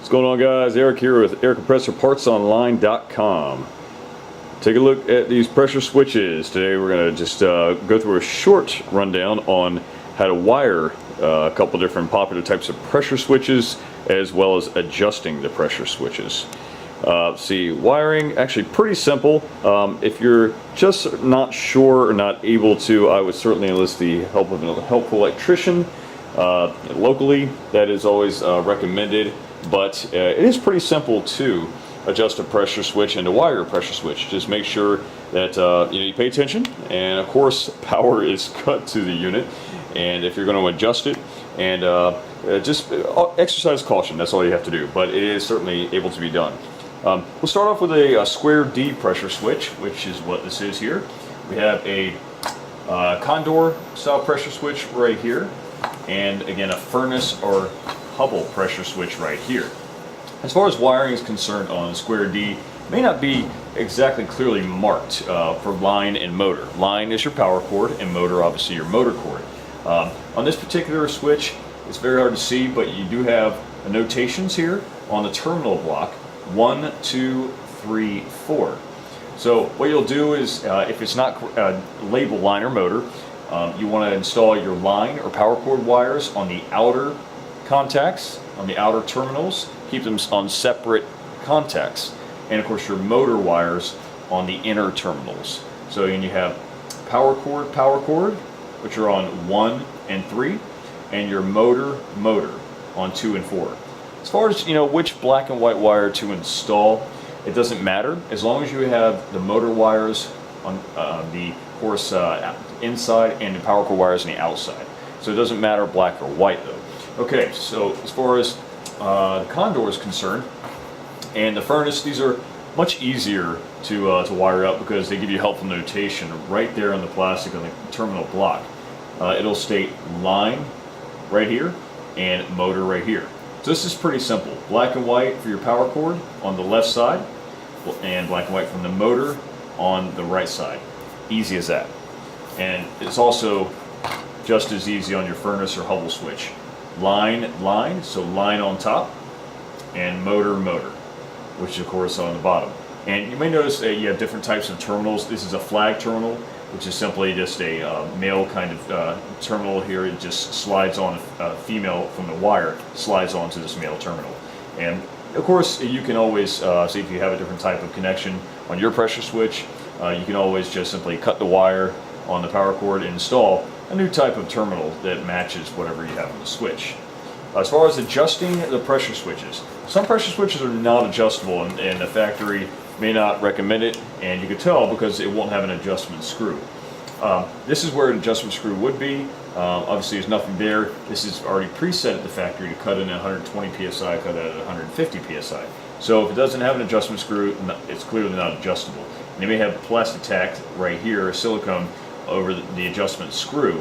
What's going on, guys? Eric here with aircompressorpartsonline.com. Take a look at these pressure switches. Today we're going to just go through a short rundown on how to wire a couple different popular types of pressure switches, as well as adjusting the pressure switches. See, wiring, actually pretty simple. If you're just not sure or not able to, I would certainly enlist the help of a helpful electrician locally. That is always recommended. But it is pretty simple to adjust a pressure switch and to wire a pressure switch. Just make sure that you pay attention, and of course power is cut to the unit. And if you're going to adjust it, and just exercise caution. That's all you have to do. But it is certainly able to be done. We'll start off with a square D pressure switch, which is what this is here. We have a condor style pressure switch right here, and again a furnace or Hubble pressure switch right here. As far as wiring is concerned on square D, it may not be exactly clearly marked for line and motor. Line is your power cord, and motor obviously your motor cord. On this particular switch, it's very hard to see, but you do have notations here on the terminal block: 1, 2, 3, 4. So what you'll do is, if it's not labeled line or motor, you want to install your line or power cord wires on the outer contacts, on the outer terminals. Keep them on separate contacts, and of course your motor wires on the inner terminals. So you have power cord, which are on 1 and 3, and your motor on 2 and 4. As far as which black and white wire to install, it doesn't matter as long as you have the motor wires on the course inside and the power cord wires on the outside. So it doesn't matter black or white though. Okay, so as far as the condor is concerned, and the furnace, these are much easier to wire up because they give you helpful notation right there on the plastic on the terminal block. It'll state line right here and motor right here. So this is pretty simple. Black and white for your power cord on the left side, and black and white from the motor on the right side. Easy as that. And it's also just as easy on your furnace or Hubble switch. Line, so line on top, and motor, which of course on the bottom. And you may notice that you have different types of terminals. This is a flag terminal, which is simply just a male kind of terminal here. It just slides on, female from the wire slides onto this male terminal. And of course you can always see if you have a different type of connection on your pressure switch, you can always just simply cut the wire on the power cord and install a new type of terminal that matches whatever you have on the switch. As far as adjusting the pressure switches, some pressure switches are not adjustable, and the factory may not recommend it, and you can tell because it won't have an adjustment screw. This is where an adjustment screw would be. Obviously there's nothing there. This is already preset at the factory to cut in at 120 psi, cut out at 150 psi. So if it doesn't have an adjustment screw, it's clearly not adjustable. And you may have plastic tack right here, silicone, over the adjustment screw,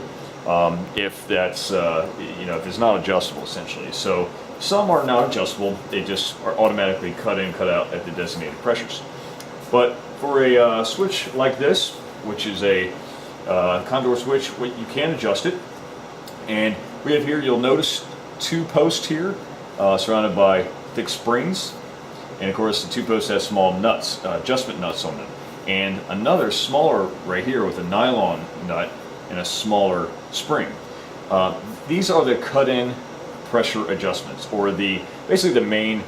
if that's if it's not adjustable essentially. So some are not adjustable; they just are automatically cut in, cut out at the designated pressures. But for a switch like this, which is a condor switch, you can adjust it. And we have here, you'll notice 2 posts here surrounded by thick springs, and of course the 2 posts have small nuts, adjustment nuts on them. And another smaller right here with a nylon nut and a smaller spring. These are the cut-in pressure adjustments, or basically the main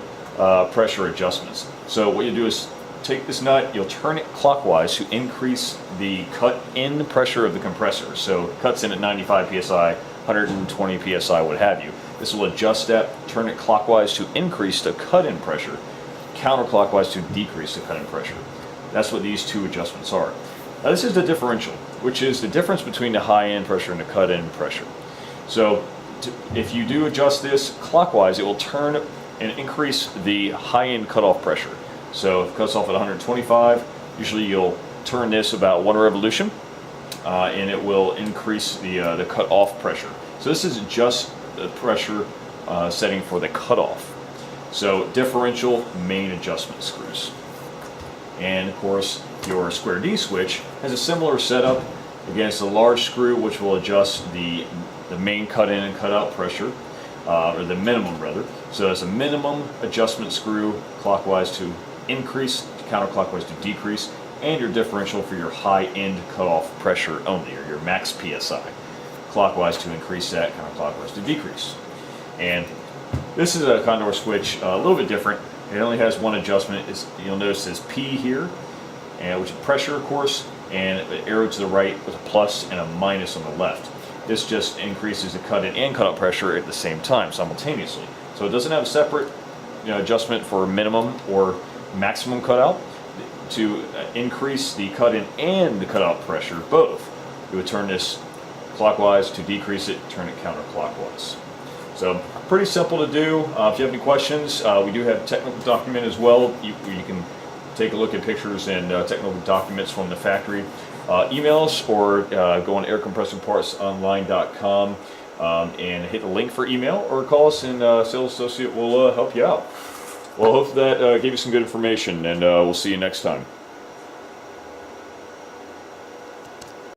pressure adjustments. So what you do is take this nut, you'll turn it clockwise to increase the cut-in pressure of the compressor. So cuts in at 95 psi, 120 psi, what have you. This will adjust that, turn it clockwise to increase the cut-in pressure, counterclockwise to decrease the cut-in pressure. That's what these 2 adjustments are. Now this is the differential, which is the difference between the high-end pressure and the cut-in pressure. So if you do adjust this clockwise, it will turn and increase the high-end cutoff pressure. So if it cuts off at 125, usually you'll turn this about 1 revolution, and it will increase the cut-off pressure. So this is just the pressure setting for the cutoff. So differential main adjustment screws. And of course your square D switch has a similar setup. Again, it's a large screw which will adjust the main cut in and cut out pressure. or the minimum rather. So it's a minimum adjustment screw, clockwise to increase, counterclockwise to decrease, and your differential for your high end cutoff pressure only, or your max PSI. Clockwise to increase that, counterclockwise to decrease. And this is a condor switch, a little bit different. It only has one adjustment. You'll notice it says P here, which is pressure, of course, and an arrow to the right with a plus and a minus on the left. This just increases the cut-in and cut-out pressure at the same time, simultaneously. So it doesn't have a separate adjustment for minimum or maximum cutout. To increase the cut-in and the cut-out pressure, both, you would turn this clockwise. To decrease it, turn it counterclockwise. So pretty simple to do. If you have any questions, we do have a technical document as well. You can take a look at pictures and technical documents from the factory. Email us or go on aircompressorpartsonline.com and hit the link for email, or call us and sales associate will help you out. Well, I hope that gave you some good information, and we'll see you next time.